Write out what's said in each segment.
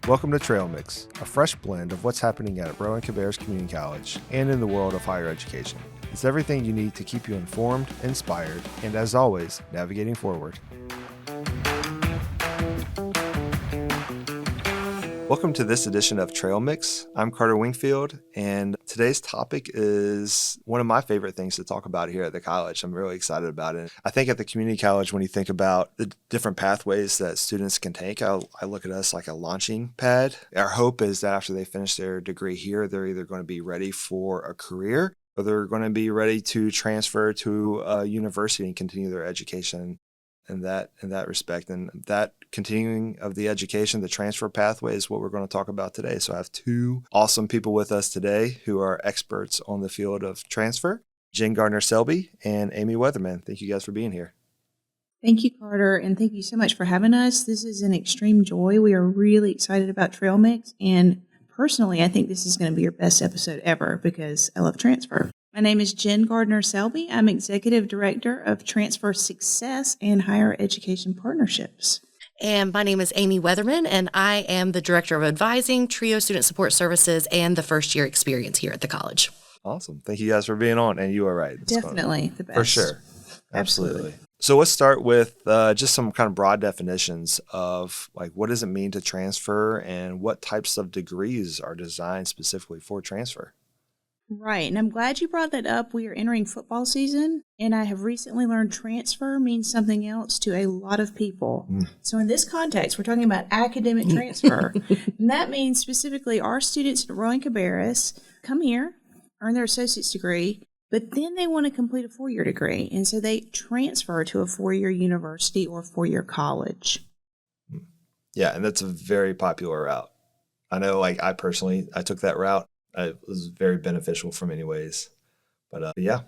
Welcome to Trail Mix, a fresh blend of what's happening at Rowan-Cabarrus Community College and in the world of higher education. It's everything you need to keep you informed, inspired, and as always, navigating forward. Welcome to this edition of Trail Mix. I'm Carter Wingfield, and today's topic is one of my favorite things to talk about here at the college. I'm really excited about it. I think at the community college, when you think about the different pathways that students can take, I look at us like a launching pad. Our hope is that after they finish their degree here, they're either going to be ready for a career or they're going to be ready to transfer to a university and continue their education in that respect. And that continuing of the education, the transfer pathway is what we're going to talk about today. So I have two awesome people with us today who are experts on the field of transfer, Jenn, Gardner, Selby, and Amy Weatherman. Thank you guys for being here. Thank you, Carter, and thank you so much for having us. This is an extreme joy. We are really excited about Trail Mix, and personally, I think this is going to be your best episode ever because I love transfer. My name is Jenn Gardner Selby. I'm Executive Director of Transfer Success and Higher Education Partnerships. And my name is Amy Weatherman, and I am the Director of Advising, TRIO Student Support Services, and the First-Year Experience here at the college. Awesome. Thank you guys for being on, and you are right. Definitely the best. For sure. Absolutely. So let's start with just some kind of broad definitions of like what does it mean to transfer and what types of degrees are designed specifically for transfer? Right, and I'm glad you brought that up. We are entering football season, and I have recently learned transfer means something else to a lot of people. So in this context, we're talking about academic transfer, and that means specifically our students at Rowan-Cabarrus come here, earn their associate's degree, but then they want to complete a four-year degree, and so they transfer to a four-year university or four-year college. Yeah, and that's a very popular route. I know, like I took that route. It was very beneficial for many ways. But yeah,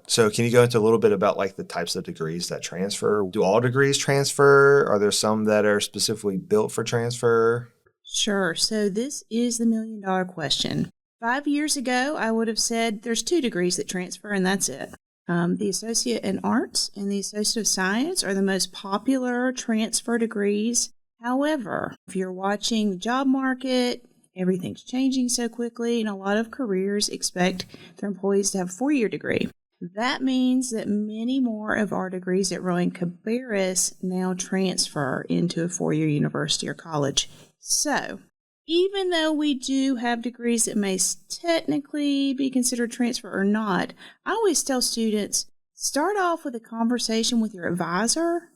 so can you go into a little bit about like the types of degrees that transfer? Do all degrees transfer? Are there some that are specifically built for transfer? Sure. So this is the million-dollar question. 5 years ago, I would have said there's two degrees that transfer, and that's it. The Associate in Arts and the Associate of Science are the most popular transfer degrees. However, if you're watching the job market, everything's changing so quickly, and a lot of careers expect their employees to have a four-year degree. That means that many more of our degrees at Rowan-Cabarrus now transfer into a four-year university or college. So, even though we do have degrees that may technically be considered transfer or not, I always tell students, start off with a conversation with your advisor,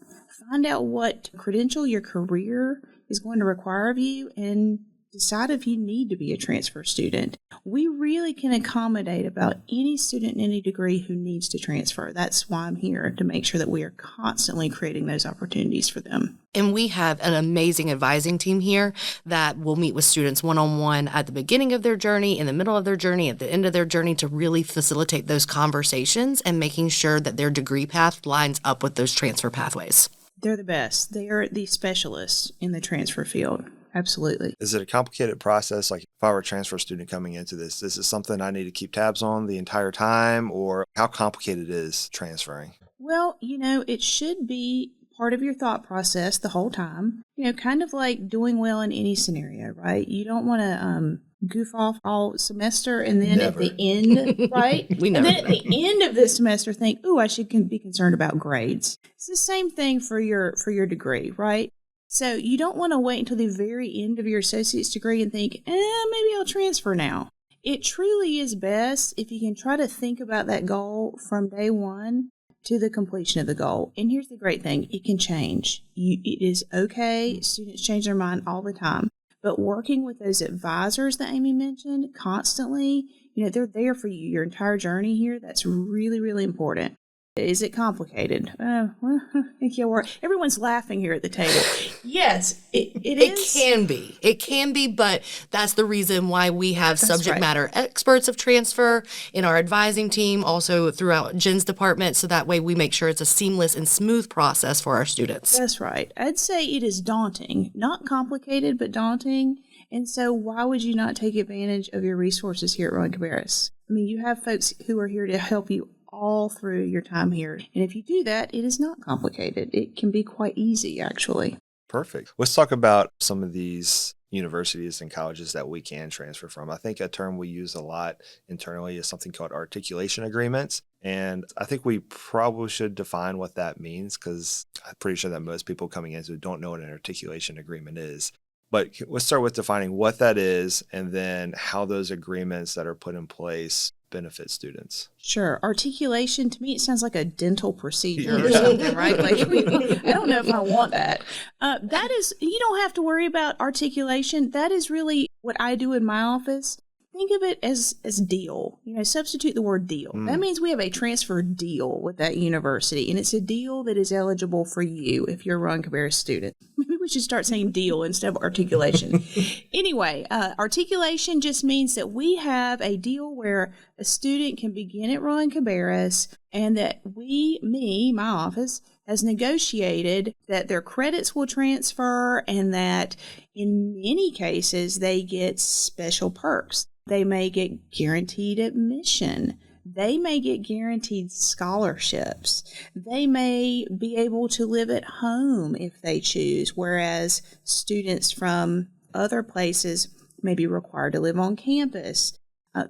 find out what credential your career is going to require of you, and decide if you need to be a transfer student. We really can accommodate about any student in any degree who needs to transfer. That's why I'm here, to make sure that we are constantly creating those opportunities for them. And we have an amazing advising team here that will meet with students one-on-one at the beginning of their journey, in the middle of their journey, at the end of their journey, to really facilitate those conversations and making sure that their degree path lines up with those transfer pathways. They're the best. They are the specialists in the transfer field. Absolutely. Is it a complicated process? Like if I were a transfer student coming into this, is it something I need to keep tabs on the entire time, or how complicated is transferring? Well, it should be part of your thought process the whole time. Kind of like doing well in any scenario, right? You don't want to goof off all semester and then Never. At the end, right? We And never. then at the end of the semester think, I should be concerned about grades. It's the same thing for your degree, right? So you don't want to wait until the very end of your associate's degree and think, maybe I'll transfer now. It truly is best if you can try to think about that goal from day one to the completion of the goal. And here's the great thing. It can change. It is okay. Students change their mind all the time. But working with those advisors that Amy mentioned constantly, they're there for you your entire journey here. That's really, really important. Is it complicated? Everyone's laughing here at the table. Yes, it is. It can be, but that's the reason why we have subject right. matter experts of transfer in our advising team, also throughout Jenn's department, so that way we make sure it's a seamless and smooth process for our students. That's right. I'd say it is daunting. Not complicated, but daunting. And so why would you not take advantage of your resources here at Rowan-Cabarrus? I mean, you have folks who are here to help you all through your time here. And if you do that, it is not complicated. It can be quite easy, actually. Perfect. Let's talk about some of these universities and colleges that we can transfer from. I think a term we use a lot internally is something called articulation agreements. And I think we probably should define what that means, because I'm pretty sure that most people coming into don't know what an articulation agreement is. But let's start with defining what that is and then how those agreements that are put in place benefit students. Sure. Articulation, to me, it sounds like a dental procedure or something, right? Like, I don't know if I want that. That is, you don't have to worry about articulation. That is really what I do in my office. Think of it as deal. Substitute the word deal. That means we have a transfer deal with that university, and it's a deal that is eligible for you if you're a Rowan-Cabarrus student. Maybe we should start saying deal instead of articulation. Anyway, articulation just means that we have a deal where a student can begin at Rowan-Cabarrus, and that my office, has negotiated that their credits will transfer, and that in many cases they get special perks. They may get guaranteed admission. They may get guaranteed scholarships. They may be able to live at home if they choose, whereas students from other places may be required to live on campus.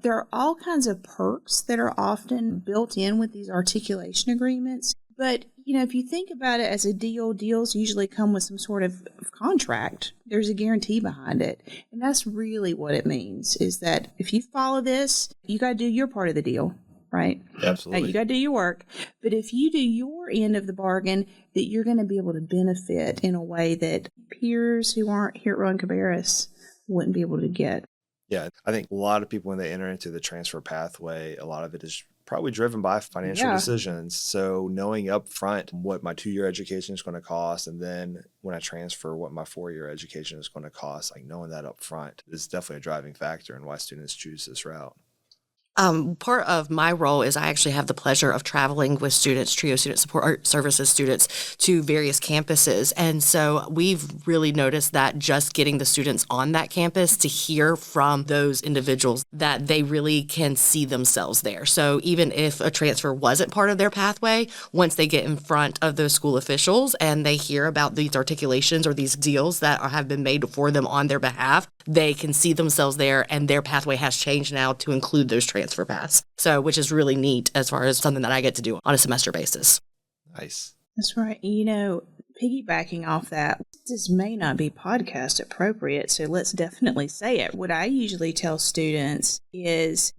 There are all kinds of perks that are often built in with these articulation agreements. But, if you think about it as a deal, deals usually come with some sort of contract. There's a guarantee behind it. And that's really what it means, is that if you follow this, you got to do your part of the deal, right? Absolutely. You got to do your work. But if you do your end of the bargain, that you're going to be able to benefit in a way that peers who aren't here at Rowan-Cabarrus wouldn't be able to get. Yeah, I think a lot of people, when they enter into the transfer pathway, a lot of it is probably driven by financial decisions. So knowing up front what my 2-year education is going to cost, and then when I transfer, what my 4-year education is going to cost, like knowing that up front is definitely a driving factor in why students choose this route. Part of my role is I actually have the pleasure of traveling with students, TRIO Student Support Services students, to various campuses. And so we've really noticed that just getting the students on that campus to hear from those individuals that they really can see themselves there. So even if a transfer wasn't part of their pathway, once they get in front of those school officials and they hear about these articulations or these deals that have been made for them on their behalf, they can see themselves there, and their pathway has changed now to include those transfer paths. So, which is really neat as far as something that I get to do on a semester basis. Nice. That's right. Piggybacking off that, this may not be podcast appropriate, so let's definitely say it. What I usually tell students is,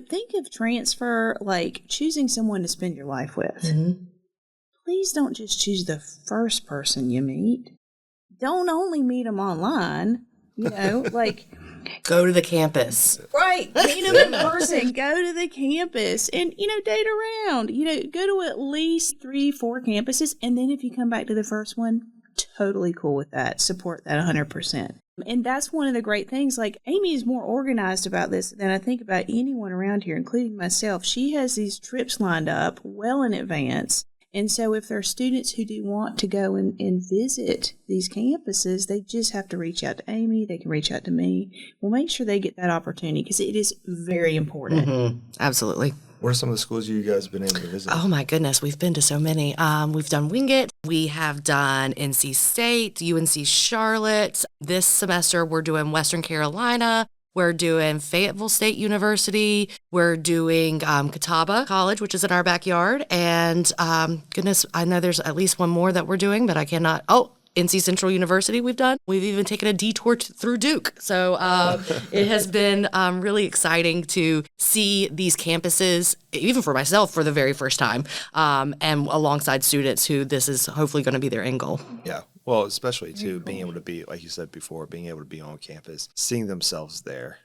think of transfer like choosing someone to spend your life with. Mm-hmm. Please don't just choose the first person you meet. Don't only meet them online. Go to the campus. Right. Meet them in person. Go to the campus and, date around. Go to at least 3-4 campuses. And then if you come back to the first one, totally cool with that. Support that 100%. And that's one of the great things. Like, Amy is more organized about this than I think about anyone around here, including myself. She has these trips lined up well in advance. And so if there are students who do want to go and visit these campuses, they just have to reach out to Amy. They can reach out to me. We'll make sure they get that opportunity because it is very important. Mm-hmm. Absolutely. What are some of the schools you guys have been able to visit? Oh, my goodness. We've been to so many. We've done Wingate. We have done NC State, UNC Charlotte. This semester, we're doing Western Carolina. We're doing Fayetteville State University. We're doing Catawba College, which is in our backyard. And goodness, I know there's at least one more that we're doing, but I cannot. Oh, NC Central University we've done. We've even taken a detour through Duke. So it has been really exciting to see these campuses, even for myself, for the very first time, and alongside students who this is hopefully going to be their end goal. Yeah. Well, especially, too, being able to be, like you said before, being able to be on campus, seeing themselves there,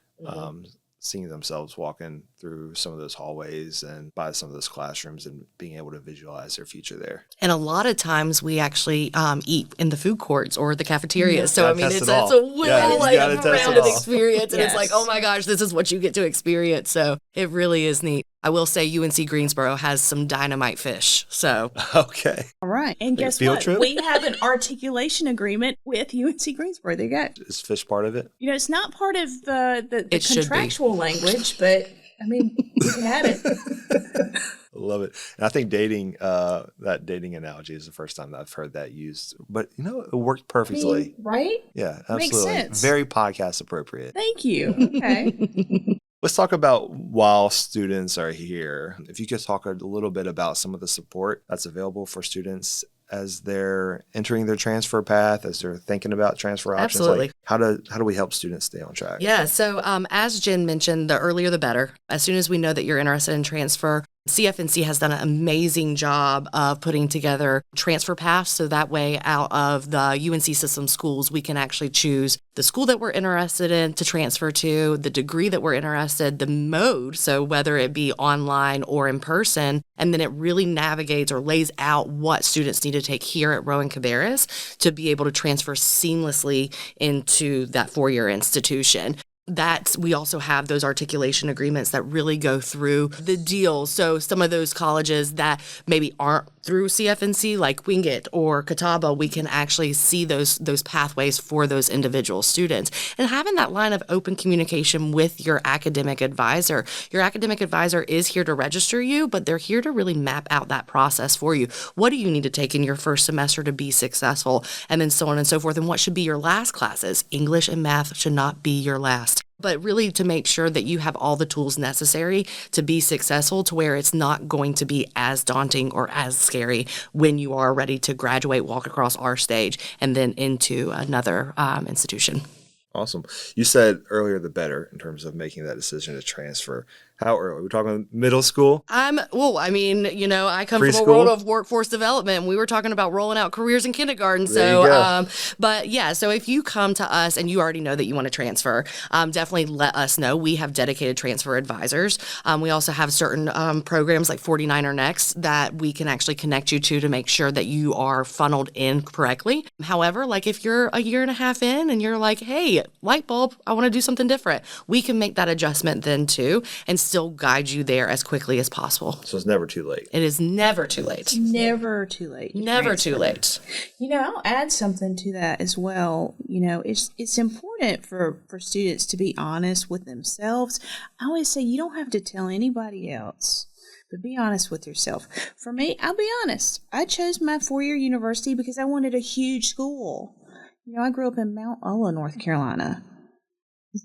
seeing themselves walking through some of those hallways and by some of those classrooms and being able to visualize their future there. And a lot of times we actually eat in the food courts or the cafeteria. Yeah. So, I mean, it's a well-rounded experience. And it's like, oh my gosh, this is what you get to experience. So it really is neat. I will say UNC Greensboro has some dynamite fish. So okay. All right. And guess what? Trip? We have an articulation agreement with UNC Greensboro. There you go. Is fish part of it? It's not part of the contractual language, but I mean, you can have it. I love it. And I think that dating analogy is the first time that I've heard that used. But, it worked perfectly. Right? Yeah, Makes absolutely. sense. Very podcast appropriate. Thank you. Okay. Let's talk about while students are here. If you could talk a little bit about some of the support that's available for students as they're entering their transfer path, as they're thinking about transfer options. Absolutely. Like how do we help students stay on track? Yeah. So as Jenn mentioned, the earlier the better. As soon as we know that you're interested in transfer, CFNC has done an amazing job of putting together transfer paths. So that way, out of the UNC system schools, we can actually choose the school that we're interested in to transfer to, the degree that we're interested, the mode. So whether it be online or in person, and then it really navigates or lays out what students need to take here at Rowan-Cabarrus to be able to transfer seamlessly into that 4-year institution. That we also have those articulation agreements that really go through the deal. So some of those colleges that maybe aren't through CFNC, like Wingfield or Catawba, we can actually see those pathways for those individual students. And having that line of open communication with your academic advisor. Your academic advisor is here to register you, but they're here to really map out that process for you. What do you need to take in your first semester to be successful? And then so on and so forth. And what should be your last classes? English and math should not be your last. But really to make sure that you have all the tools necessary to be successful, to where it's not going to be as daunting or as scary when you are ready to graduate, walk across our stage, and then into another institution. Awesome. You said earlier the better in terms of making that decision to transfer. How early? We're talking middle school? I come Preschool? from a world of workforce development. We were talking about rolling out careers in kindergarten. There you go. So if you come to us and you already know that you want to transfer, definitely let us know. We have dedicated transfer advisors. We also have certain programs like 49er Next that we can actually connect you to make sure that you are funneled in correctly. However, like if you're a year and a half in and you're like, hey, light bulb, I want to do something different, we can make that adjustment then too and still guide you there as quickly as possible. So it's never too late. It is never too late. Never too late. Never too late. I'll add something to that as well. It's important for students to be honest with themselves. I always say you don't have to tell anybody else, but be honest with yourself. For me, I'll be honest. I chose my 4-year university because I wanted a huge school. I grew up in Mount Ulla, North Carolina.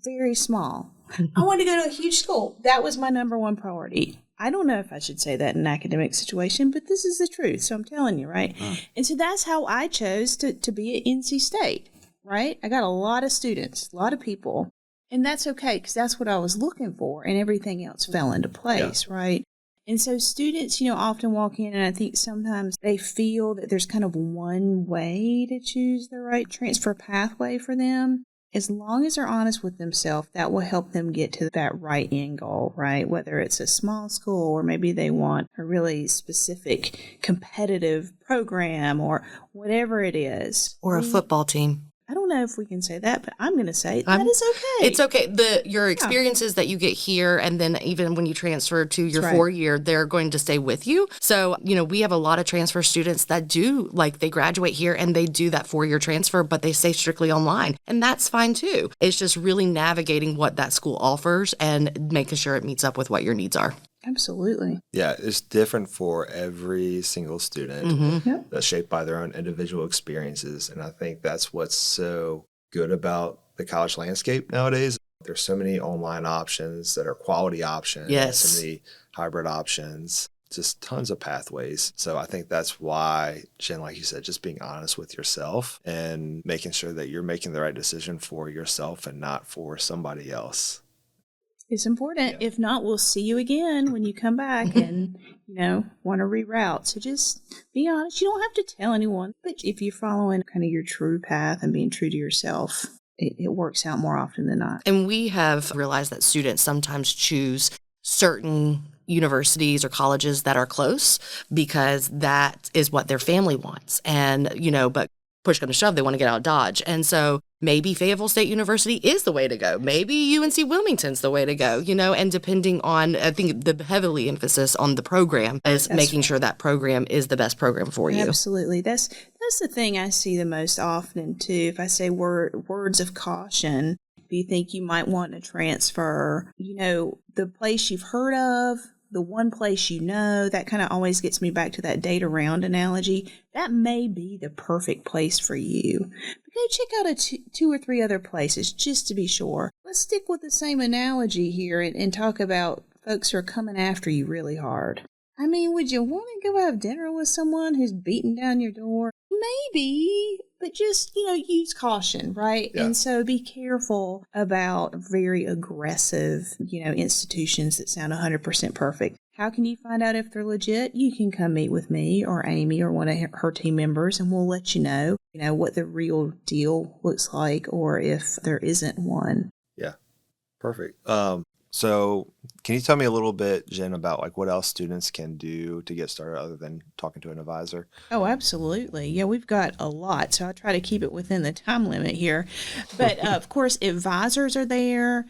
Very small. I wanted to go to a huge school. That was my number one priority. I don't know if I should say that in an academic situation, but this is the truth. So I'm telling you, right? And so that's how I chose to be at NC State, right? I got a lot of students, a lot of people. And that's okay because that's what I was looking for. And everything else fell into place, right? And so students, often walk in and I think sometimes they feel that there's kind of one way to choose the right transfer pathway for them. As long as they're honest with themselves, that will help them get to that right end goal, right? Whether it's a small school or maybe they want a really specific competitive program or whatever it is. Or a football team. I don't know if we can say that, but I'm going to say that is okay. It's okay. Your experiences that you get here, and then even when you transfer to your 4-year, they're going to stay with you. So, we have a lot of transfer students that do, they graduate here and they do that 4-year transfer, but they stay strictly online. And that's fine too. It's just really navigating what that school offers and making sure it meets up with what your needs are. Absolutely. Yeah, it's different for every single student. Mm-hmm. Yep. That's shaped by their own individual experiences. And I think that's what's so good about the college landscape nowadays. There's so many online options that are quality options. Yes. So many hybrid options, just tons of pathways. So I think that's why, Jenn, like you said, just being honest with yourself and making sure that you're making the right decision for yourself and not for somebody else. It's important. Yeah. If not, we'll see you again when you come back and, want to reroute. So just be honest. You don't have to tell anyone. But if you're following kind of your true path and being true to yourself, it works out more often than not. And we have realized that students sometimes choose certain universities or colleges that are close because that is what their family wants. And, but push come to shove, they want to get out of Dodge. And so maybe Fayetteville State University is the way to go. Maybe UNC Wilmington's the way to go, and depending on, I think the heavily emphasis on the program is making sure that program is the best program for you. Absolutely. That's the thing I see the most often too. If I say words of caution, If you think you might want to transfer, the place you've heard of, the one place that kind of always gets me back to that date around analogy. That may be the perfect place for you. But go check out two or three other places just to be sure. Let's stick with the same analogy here and talk about folks who are coming after you really hard. I mean, would you want to go have dinner with someone who's beating down your door? Maybe, but just, use caution, right? Yeah. And so be careful about very aggressive, institutions that sound 100% perfect. How can you find out if they're legit? You can come meet with me or Amy or one of her team members, and we'll let you know, what the real deal looks like or if there isn't one. Yeah, perfect. So can you tell me a little bit, Jen, about what else students can do to get started other than talking to an advisor? Oh, absolutely. Yeah, we've got a lot, so I try to keep it within the time limit here. But of course, advisors are there.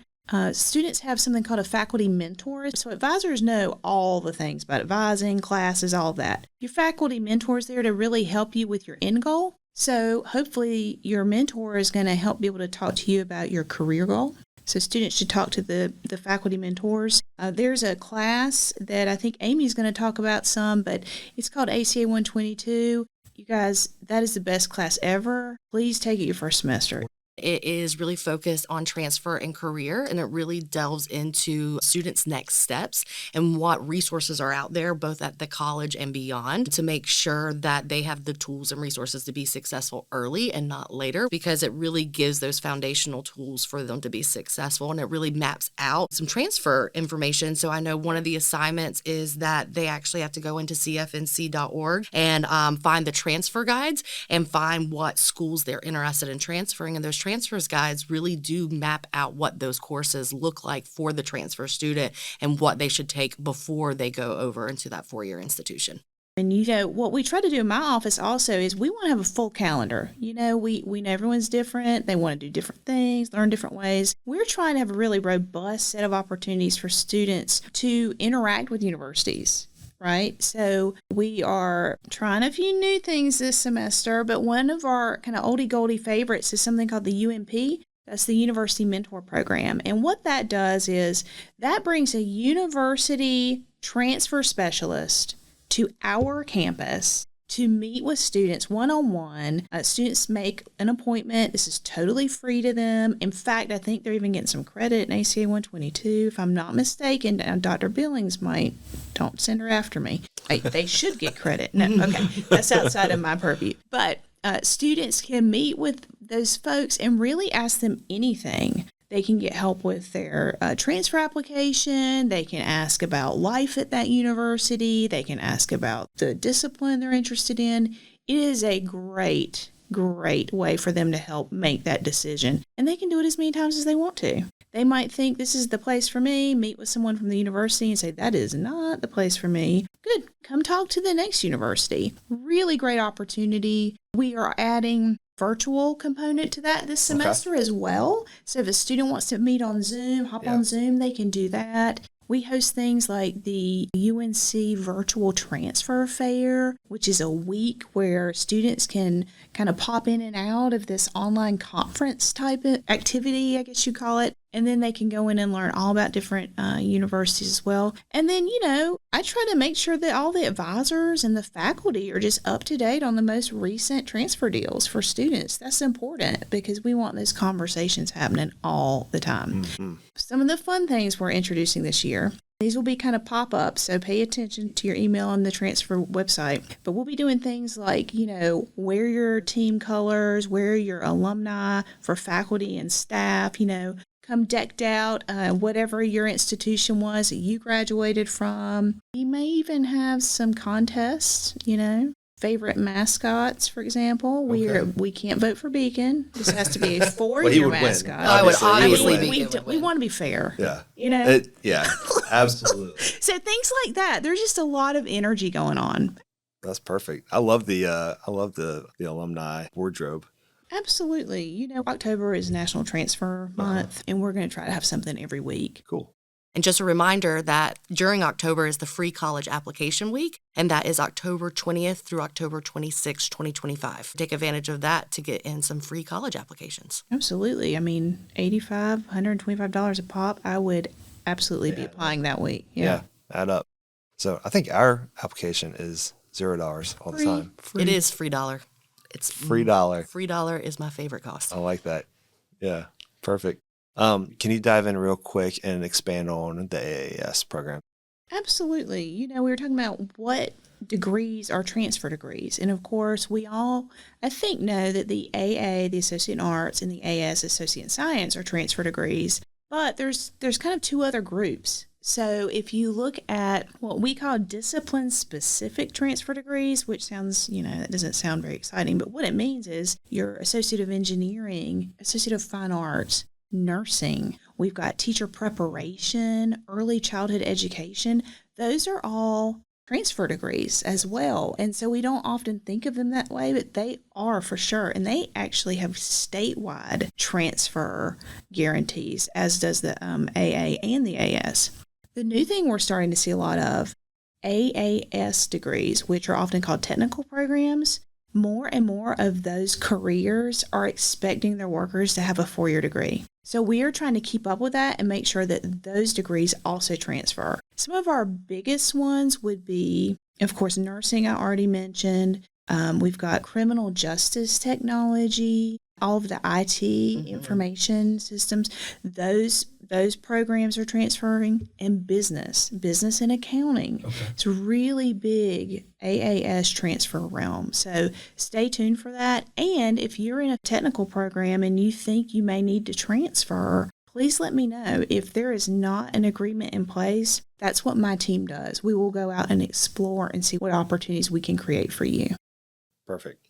Students have something called a faculty mentor. So advisors know all the things about advising, classes, all of that. Your faculty mentor is there to really help you with your end goal. So hopefully your mentor is going to help be able to talk to you about your career goal. So students should talk to the faculty mentors. There's a class that I think Amy's going to talk about some, but it's called ACA 122. You guys, that is the best class ever. Please take it your first semester. It is really focused on transfer and career, and it really delves into students' next steps and what resources are out there, both at the college and beyond, to make sure that they have the tools and resources to be successful early and not later, because it really gives those foundational tools for them to be successful, and it really maps out some transfer information. So I know one of the assignments is that they actually have to go into cfnc.org and find the transfer guides and find what schools they're interested in transferring, and those transfers guides really do map out what those courses look like for the transfer student and what they should take before they go over into that four-year institution. And what we try to do in my office also is we want to have a full calendar. We know everyone's different. They want to do different things, learn different ways. We're trying to have a really robust set of opportunities for students to interact with universities. Right? So we are trying a few new things this semester, but one of our kind of oldie goldie favorites is something called the UMP. That's the University Mentor Program. And what that does is that brings a university transfer specialist to our campus to meet with students one-on-one. Students make an appointment. This is totally free to them. In fact, I think they're even getting some credit in ACA 122, if I'm not mistaken. Dr. Billings don't send her after me. They should get credit. No, okay, that's outside of my purview. But students can meet with those folks and really ask them anything. They can get help with their transfer application. They can ask about life at that university. They can ask about the discipline they're interested in. It is a great way for them to help make that decision. And they can do it as many times as they want to. They might think this is the place for me, meet with someone from the university and say, that is not the place for me. Good. Come talk to the next university. Really great opportunity. We are adding virtual component to that this semester as well. So if a student wants to meet on Zoom, hop on Zoom, they can do that. We host things like the UNC Virtual Transfer Fair, which is a week where students can kind of pop in and out of this online conference type of activity, I guess you call it. And then they can go in and learn all about different universities as well. And then, I try to make sure that all the advisors and the faculty are just up to date on the most recent transfer deals for students. That's important because we want those conversations happening all the time. Mm-hmm. Some of the fun things we're introducing this year, these will be kind of pop-ups, so pay attention to your email on the transfer website. But we'll be doing things like, wear your team colors, wear your alumni for faculty and staff, come decked out, whatever your institution was that you graduated from. You may even have some contests, favorite mascots, for example. We can't vote for Beacon. This has to be a four-year mascot. I would obviously we want to be fair. Yeah. Absolutely. So things like that. There's just a lot of energy going on. That's perfect. I love the alumni wardrobe. Absolutely. October is National Transfer Month, and we're going to try to have something every week. Cool. And just a reminder that during October is the free college application week, and that is October 20th through October 26th, 2025. Take advantage of that to get in some free college applications. Absolutely. I mean, $85, $125 a pop, I would absolutely be applying that week. Yeah, add up. So I think our application is $0 all the time. Free. It is $3. It's $3. $3 is my favorite cost. I like that. Yeah, perfect. Can you dive in real quick and expand on the AAS program? Absolutely. You know, we were talking about what degrees are transfer degrees. And of course, we all, I think, know that the AA, the Associate in Arts, and the AS, Associate in Science, are transfer degrees. But there's kind of two other groups. So if you look at what we call discipline-specific transfer degrees, which sounds, that doesn't sound very exciting, but what it means is your Associate of Engineering, Associate of Fine Arts, nursing, we've got teacher preparation, early childhood education. Those are all transfer degrees as well. And so we don't often think of them that way, but they are for sure. And they actually have statewide transfer guarantees, as does the AA and the AS. The new thing we're starting to see a lot of, AAS degrees, which are often called technical programs. More and more of those careers are expecting their workers to have a 4-year degree. So we are trying to keep up with that and make sure that those degrees also transfer. Some of our biggest ones would be, of course, nursing, I already mentioned. We've got criminal justice technology, all of the IT information systems. Those programs are transferring, and business and accounting. Okay. It's a really big AAS transfer realm. So stay tuned for that. And if you're in a technical program and you think you may need to transfer, please let me know. If there is not an agreement in place, that's what my team does. We will go out and explore and see what opportunities we can create for you. Perfect.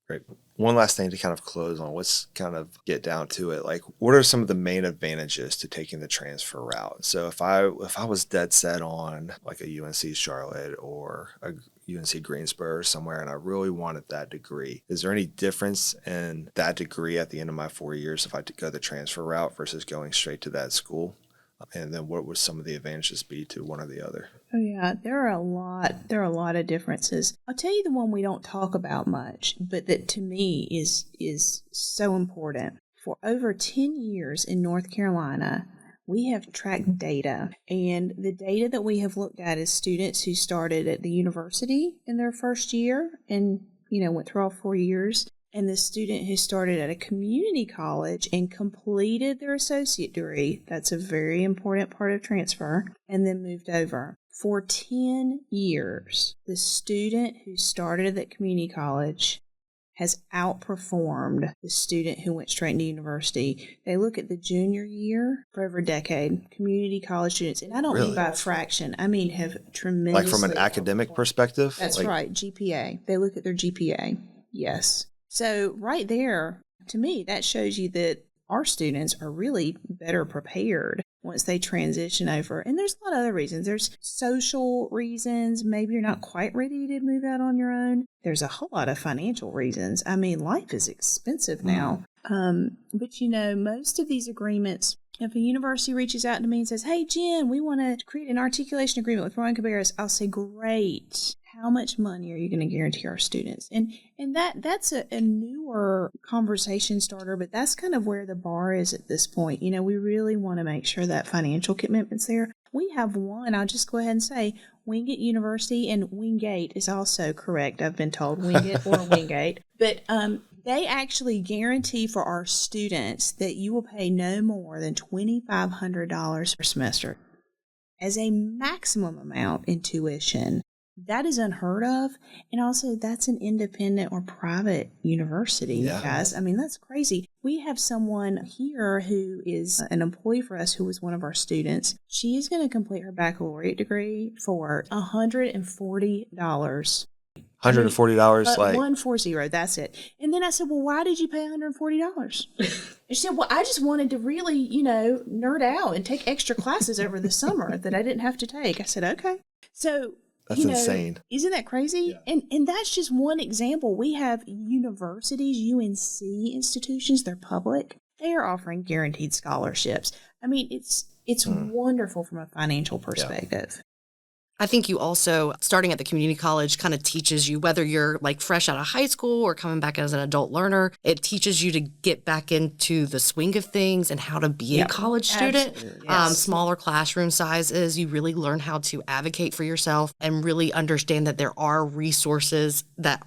Great. One last thing to kind of close on, let's kind of get down to it. Like, what are some of the main advantages to taking the transfer route? So if I was dead set on like a UNC Charlotte or a UNC Greensboro or somewhere, and I really wanted that degree, is there any difference in that degree at the end of my 4 years if I go the transfer route versus going straight to that school? And then what would some of the advantages be to one or the other? Oh yeah, there are a lot of differences. I'll tell you the one we don't talk about much, but that to me is so important. For over 10 years in North Carolina, we have tracked data, and the data that we have looked at is students who started at the university in their first year and, went through all 4 years, and the student who started at a community college and completed their associate degree, that's a very important part of transfer, and then moved over. For 10 years, the student who started at that community college has outperformed the student who went straight into university. They look at the junior year for over a decade, community college students, and I don't mean by a fraction, I mean have tremendously like from an academic perspective? That's right, GPA. They look at their GPA, yes. So right there, to me, that shows you that our students are really better prepared once they transition over. And there's a lot of other reasons. There's social reasons. Maybe you're not quite ready to move out on your own. There's a whole lot of financial reasons. I mean, life is expensive now. But most of these agreements, if a university reaches out to me and says, hey, Jenn, we want to create an articulation agreement with Rowan-Cabarrus, I'll say, great. How much money are you going to guarantee our students? And that's a newer conversation starter, but that's kind of where the bar is at this point. We really want to make sure that financial commitment's there. We have one, I'll just go ahead and say, Wingate University, and Wingate is also correct, I've been told, Wingate or Wingate. But they actually guarantee for our students that you will pay no more than $2,500 per semester as a maximum amount in tuition. That is unheard of. And also, that's an independent or private university, guys. I mean, that's crazy. We have someone here who is an employee for us who was one of our students. She is going to complete her baccalaureate degree for $140. $140, like 140, that's it. And then I said, well, why did you pay $140? And she said, well, I just wanted to really, nerd out and take extra classes over the summer that I didn't have to take. I said, okay. So that's insane. Isn't that crazy? Yeah. And that's just one example. We have universities, UNC institutions, they're public. They are offering guaranteed scholarships. I mean, it's It's wonderful from a financial perspective. I think you also, starting at the community college, kind of teaches you, whether you're like fresh out of high school or coming back as an adult learner, it teaches you to get back into the swing of things and how to be a college student. Yes. Smaller classroom sizes, you really learn how to advocate for yourself and really understand that there are resources that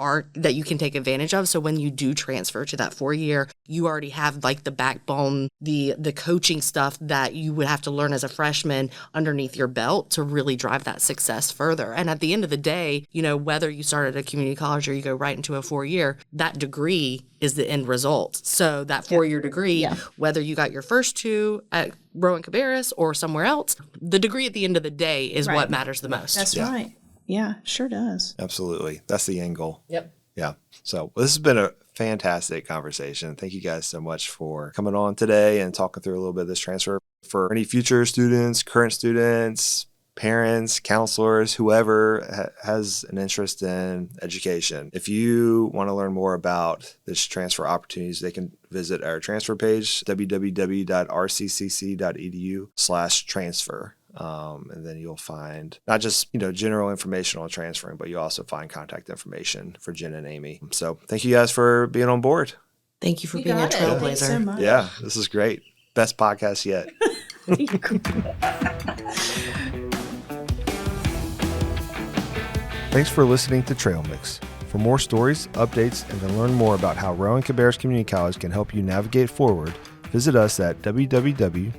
you can take advantage of. So when you do transfer to that 4-year, you already have like the backbone, the coaching stuff that you would have to learn as a freshman underneath your belt to really drive that success further. And at the end of the day, whether you start at a community college or you go right into a 4-year, that degree is the end result. So that 4-year degree, whether you got your first 2 at Rowan-Cabarrus or somewhere else, the degree at the end of the day is what matters the most. That's right. Yeah, sure does. Absolutely. That's the end goal. Yep. Yeah. So this has been a fantastic conversation. Thank you guys so much for coming on today and talking through a little bit of this transfer. For any future students, current students, parents, counselors, whoever has an interest in education. If you want to learn more about this transfer opportunities, they can visit our transfer page, www.rccc.edu/transfer. And then you'll find not just, general information on transferring, but you'll also find contact information for Jenn and Amy. So thank you guys for being on board. Thank you for being a trailblazer. Thanks so much. Yeah, this is great. Best podcast yet. Thanks for listening to Trail Mix. For more stories, updates, and to learn more about how Rowan-Cabarrus Community College can help you navigate forward, visit us at www.rccc.edu.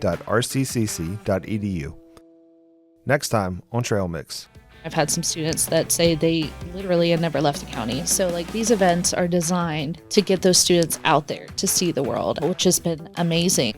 Next time on Trail Mix. I've had some students that say they literally had never left the county. So these events are designed to get those students out there to see the world, which has been amazing.